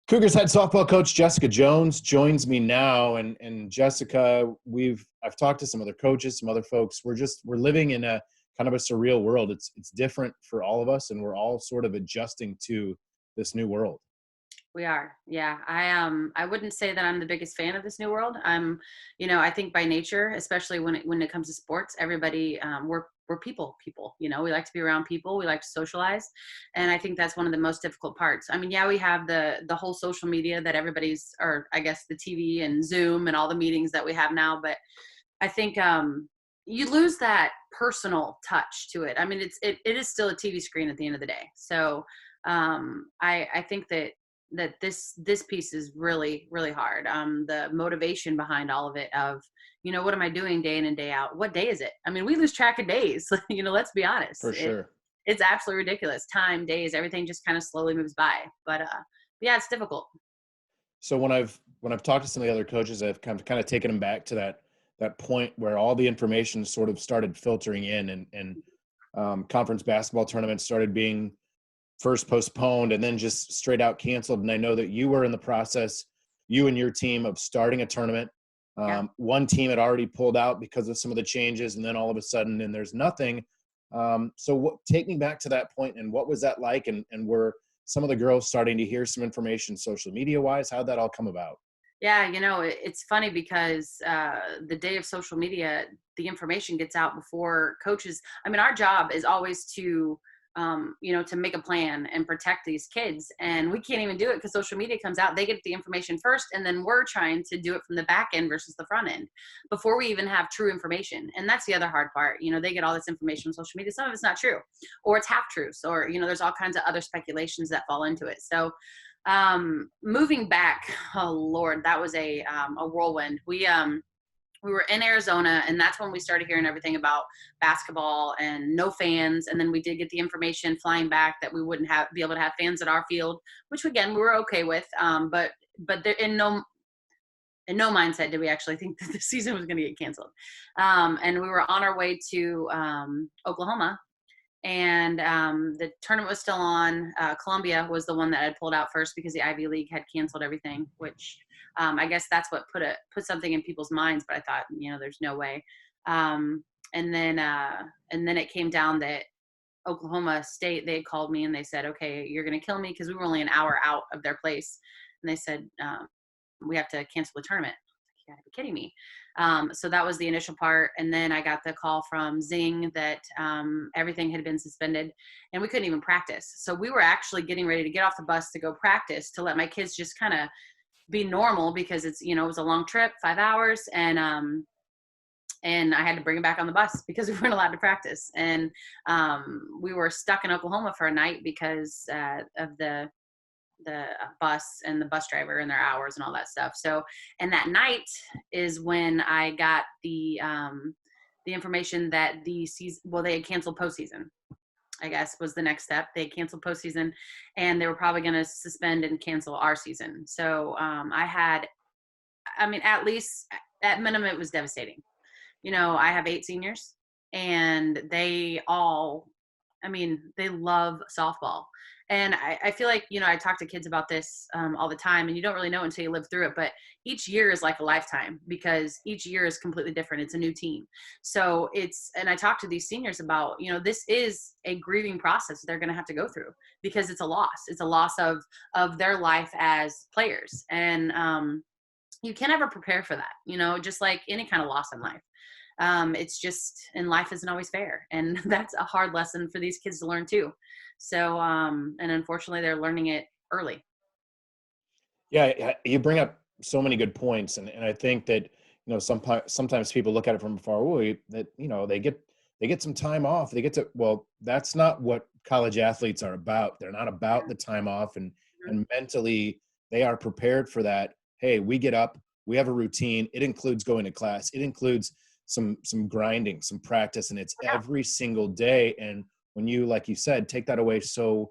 Cougars head softball coach Jessica Jones joins me now, and Jessica, I've talked to some other coaches, some other folks. We're living in a kind of a surreal world. It's different for all of us, and we're all sort of adjusting to this new world. We are. Yeah. I wouldn't say that I'm the biggest fan of this new world. I think by nature, especially when it comes to sports, everybody, we're people, we like to be around people. We like to socialize. And I think that's one of the most difficult parts. I mean, yeah, we have the whole social media that everybody's, or I guess the TV and Zoom and all the meetings that we have now. But I think, you lose that personal touch to it. I mean, it is still a TV screen at the end of the day. So, I think that this piece is really, really hard. The motivation behind all of it of, what am I doing day in and day out? What day is it? I mean, we lose track of days, let's be honest. For sure. It's absolutely ridiculous. Time, days, everything just kind of slowly moves by. But yeah, it's difficult. So when I've talked to some of the other coaches, I've kind of taken them back to that point where all the information sort of started filtering in, and conference basketball tournaments started being first postponed and then just straight out canceled. And I know that you were in the process, you and your team, of starting a tournament. Yeah. One team had already pulled out because of some of the changes, and then all of a sudden, and there's nothing. Take me back to that point, and what was that like? And were some of the girls starting to hear some information social media wise? How'd that all come about? Yeah, it's funny because the day of social media, the information gets out before coaches. I mean, our job is always to to make a plan and protect these kids. And we can't even do it because social media comes out. They get the information first, and then we're trying to do it from the back end versus the front end before we even have true information. And that's the other hard part. They get all this information on social media. Some of it's not true, or it's half truths, or, there's all kinds of other speculations that fall into it. So moving back, oh Lord, that was a whirlwind. We were in Arizona, and that's when we started hearing everything about basketball and no fans. And then we did get the information flying back that we wouldn't be able to have fans at our field, which again, we were okay with. But there, in no mindset did we actually think that the season was going to get canceled. And we were on our way to Oklahoma, and the tournament was still on. Columbia was the one that had pulled out first because the Ivy League had canceled everything, which I guess that's what put something in people's minds. But I thought, there's no way. And then it came down that Oklahoma State, they had called me and they said, okay, you're going to kill me, because we were only an hour out of their place. And they said, we have to cancel the tournament. You gotta be kidding me. So that was the initial part. And then I got the call from Zing that everything had been suspended and we couldn't even practice. So we were actually getting ready to get off the bus to go practice, to let my kids just kind of be normal, because it's, it was a long trip, 5 hours. And I had to bring them back on the bus because we weren't allowed to practice. And we were stuck in Oklahoma for a night because of the bus and the bus driver and their hours and all that stuff. So, and that night is when I got the information that the season, well, they had canceled postseason, I guess, was the next step. They had canceled postseason, and they were probably going to suspend and cancel our season. So at least at minimum, it was devastating. I have 8 seniors, and they all, they love softball. And I feel like, I talk to kids about this all the time, and you don't really know until you live through it. But each year is like a lifetime, because each year is completely different. It's a new team. So and I talk to these seniors about, this is a grieving process they're going to have to go through, because it's a loss. It's a loss of their life as players. And you can't ever prepare for that, just like any kind of loss in life. It's just, and life isn't always fair. And that's a hard lesson for these kids to learn too. So, and unfortunately they're learning it early. Yeah, you bring up so many good points. And I think that, sometimes people look at it from afar, they get some time off. Well, that's not what college athletes are about. They're not about the time off, and mentally they are prepared for that. Hey, we get up, we have a routine. It includes going to class. It includes some grinding, some practice, and it's every single day. And when you, like you said, take that away so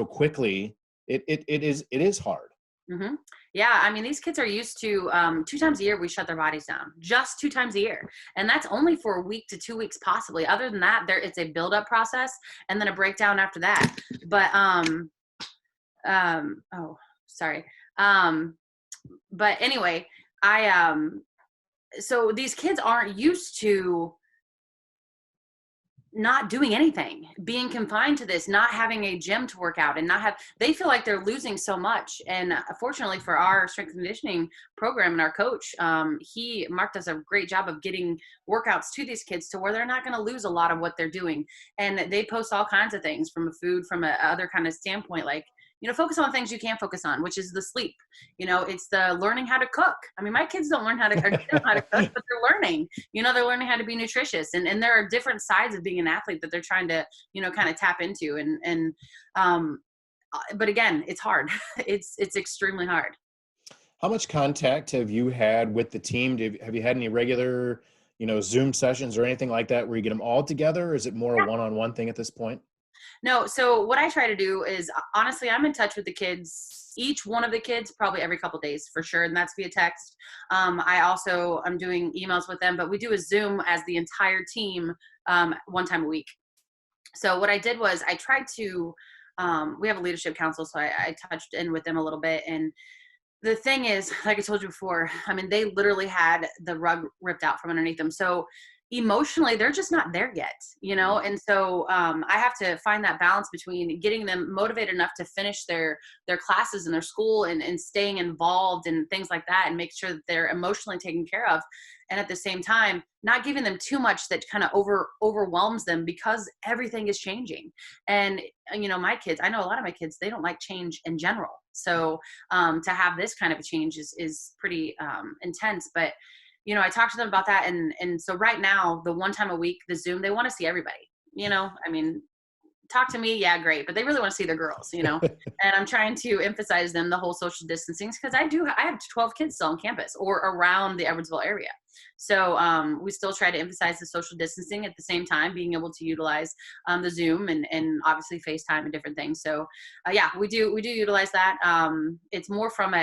quickly, it is hard. Mm-hmm. Yeah. These kids are used to 2 times a year, we shut their bodies down, just 2 times a year. And that's only for a week to 2 weeks, possibly. Other than that, it's a build-up process and then a breakdown after that. But, oh, sorry. Um, but anyway, I so these kids aren't used to not doing anything, being confined to this, not having a gym to work out and not have, they feel like they're losing so much. And fortunately for our strength and conditioning program and our coach, he marked us a great job of getting workouts to these kids to where they're not going to lose a lot of what they're doing. And they post all kinds of things from a food, from a other kind of standpoint, like, focus on things you can focus on, which is the sleep. It's the learning how to cook. I mean, my kids don't learn how to, or they don't know how to cook, but they're learning. They're learning how to be nutritious, and there are different sides of being an athlete that they're trying to, kind of tap into. But again, it's hard. It's extremely hard. How much contact have you had with the team? Have you had any regular, Zoom sessions or anything like that where you get them all together? Or is it more a one-on-one thing at this point? No, so what I try to do is, honestly, I'm in touch with the kids, each one of the kids, probably every couple days for sure, and that's via text. I'm doing emails with them, but we do a Zoom as the entire team, one time a week. So what I did was I tried to, we have a leadership council, so I touched in with them a little bit. And the thing is, like I told you before, I mean, they literally had the rug ripped out from underneath them. So emotionally, they're just not there yet. And so I have to find that balance between getting them motivated enough to finish their classes in their school, and staying involved and things like that, and make sure that they're emotionally taken care of. And at the same time, not giving them too much that kind of overwhelms them, because everything is changing. And my kids, I know a lot of my kids, they don't like change in general. So to have this kind of a change is pretty intense. But I talked to them about that. And so right now, the one time a week, the Zoom, they want to see everybody. I mean, talk to me, yeah, great, but they really want to see their girls. And I'm trying to emphasize them the whole social distancing, because I have 12 kids still on campus or around the Edwardsville area. So we still try to emphasize the social distancing, at the same time being able to utilize the Zoom and obviously FaceTime and different things. So yeah, we do utilize that. It's more from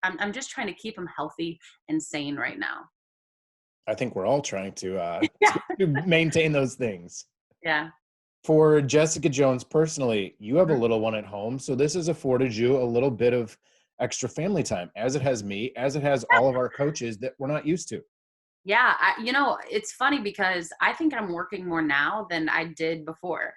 I'm just trying to keep them healthy and sane right now. I think we're all trying to, Yeah. to maintain those things. Yeah. For Jessica Jones personally, you have a Mhm. little one at home, so this has afforded you a little bit of extra family time, as it has me, as it has all of our coaches that we're not used to. Yeah, it's funny because I think I'm working more now than I did before.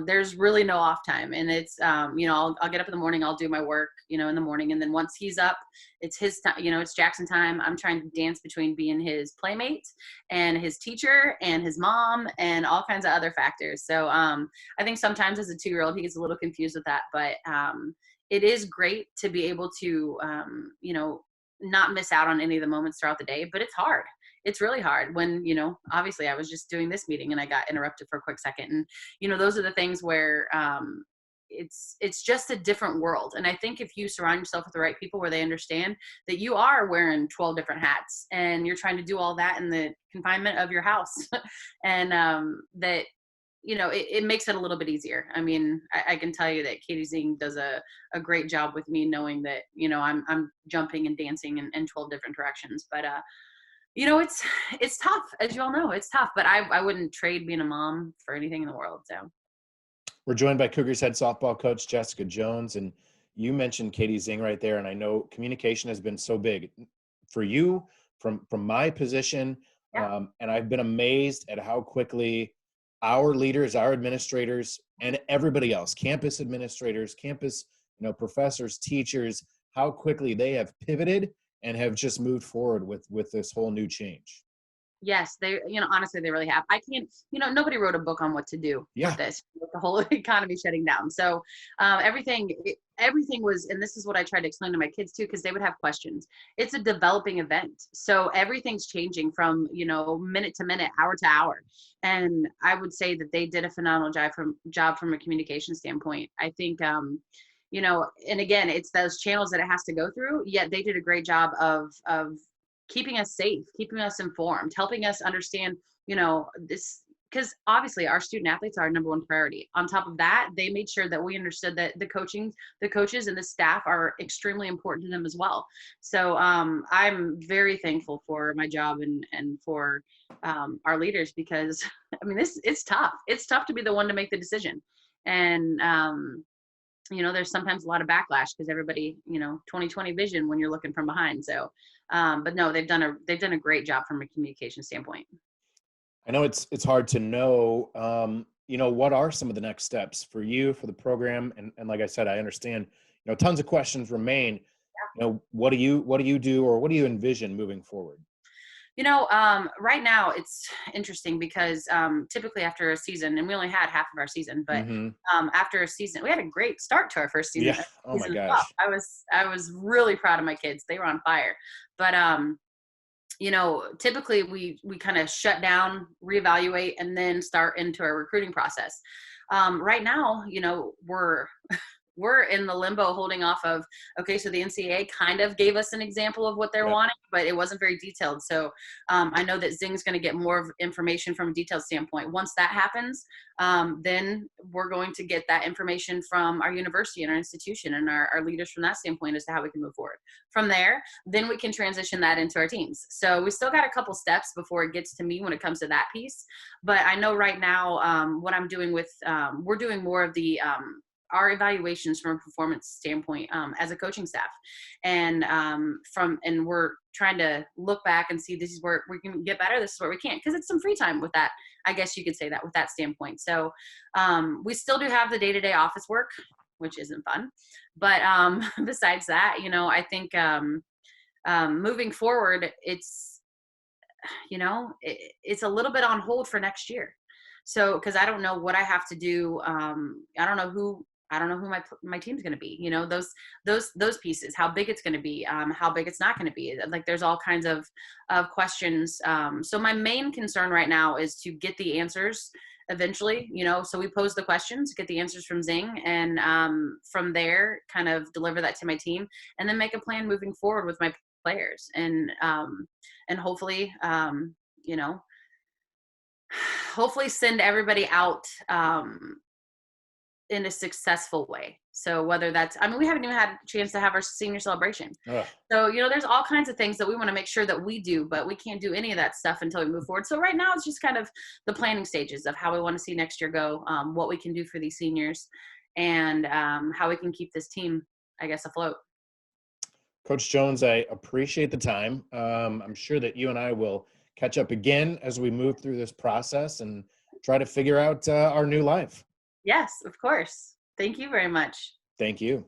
There's really no off time, and it's I'll get up in the morning, I'll do my work, in the morning, and then once he's up, it's his time. It's Jackson time. I'm trying to dance between being his playmate and his teacher and his mom and all kinds of other factors. So I think sometimes as a 2-year-old, he gets a little confused with that, but it is great to be able to not miss out on any of the moments throughout the day. But it's hard. It's really hard when, obviously I was just doing this meeting and I got interrupted for a quick second. And, those are the things where it's just a different world. And I think if you surround yourself with the right people where they understand that you are wearing 12 different hats and you're trying to do all that in the confinement of your house, and that, it makes it a little bit easier. I mean, I can tell you that Katie Zing does a great job with me, knowing that, I'm jumping and dancing in 12 different directions. But it's tough, as you all know. It's tough, but I wouldn't trade being a mom for anything in the world. So We're joined by Cougars head softball coach Jessica Jones, and you mentioned Katie Zing right there, and I know communication has been so big for you from my position, yeah. and I've been amazed at how quickly our leaders, our administrators, and everybody else, campus administrators, campus professors, teachers, how quickly they have pivoted and have just moved forward with this whole new change. Yes, they, honestly, they really have. I can't, nobody wrote a book on what to do with Yeah. this, with the whole economy shutting down. So everything was, and this is what I tried to explain to my kids too, because they would have questions. It's a developing event. So everything's changing from, minute to minute, hour to hour. And I would say that they did a phenomenal job from a communication standpoint. I think, and again, it's those channels that it has to go through, yet they did a great job of keeping us safe, keeping us informed, helping us understand, this, because obviously our student athletes are our number one priority. On top of that, they made sure that we understood that the coaches and the staff are extremely important to them as well. So I'm very thankful for my job and for our leaders, because I mean, it's tough. It's tough to be the one to make the decision. And there's sometimes a lot of backlash because everybody, 2020 vision when you're looking from behind. So, but no, they've done a great job from a communication standpoint. I know it's hard to know, what are some of the next steps for you, for the program? And like I said, I understand, tons of questions remain. What do you do, or what do you envision moving forward? Right now it's interesting because typically after a season, and we only had half of our season, but Hmm. after a season, we had a great start to our first season. Yeah. Oh my Season as well. gosh. I was really proud of my kids. They were on fire. But typically we kind of shut down, reevaluate, and then start into our recruiting process. Right now, we're in the limbo holding off of, okay, so the NCAA kind of gave us an example of what they're Yep. wanting, but it wasn't very detailed. So I know that Zing's going to get more of information from a detailed standpoint. Once that happens, then we're going to get that information from our university and our institution and our leaders from that standpoint as to how we can move forward. From there, then we can transition that into our teams. So we still got a couple steps before it gets to me when it comes to that piece. But I know right now what I'm doing with, we're doing more of the our evaluations from a performance standpoint as a coaching staff, and we're trying to look back and see this is where we can get better, this is where we can't, because it's some free time with that. I guess you could say that with that standpoint. So we still do have the day-to-day office work, which isn't fun, but besides that, I think moving forward, it's a little bit on hold for next year. So, because I don't know what I have to do. I don't know who my team's going to be. Those pieces, how big it's going to be, how big it's not going to be. Like, there's all kinds of questions. So my main concern right now is to get the answers eventually. So we pose the questions, get the answers from Zing, and from there, kind of deliver that to my team, and then make a plan moving forward with my players, and hopefully, you know, hopefully send everybody out in a successful way. So whether that's, I mean, we haven't even had a chance to have our senior celebration. Ugh. So, there's all kinds of things that we want to make sure that we do, but we can't do any of that stuff until we move forward. So right now it's just kind of the planning stages of how we want to see next year go, what we can do for these seniors, and how we can keep this team, I guess, afloat. Coach Jones, I appreciate the time. I'm sure that you and I will catch up again as we move through this process and try to figure out our new life. Yes, of course. Thank you very much. Thank you.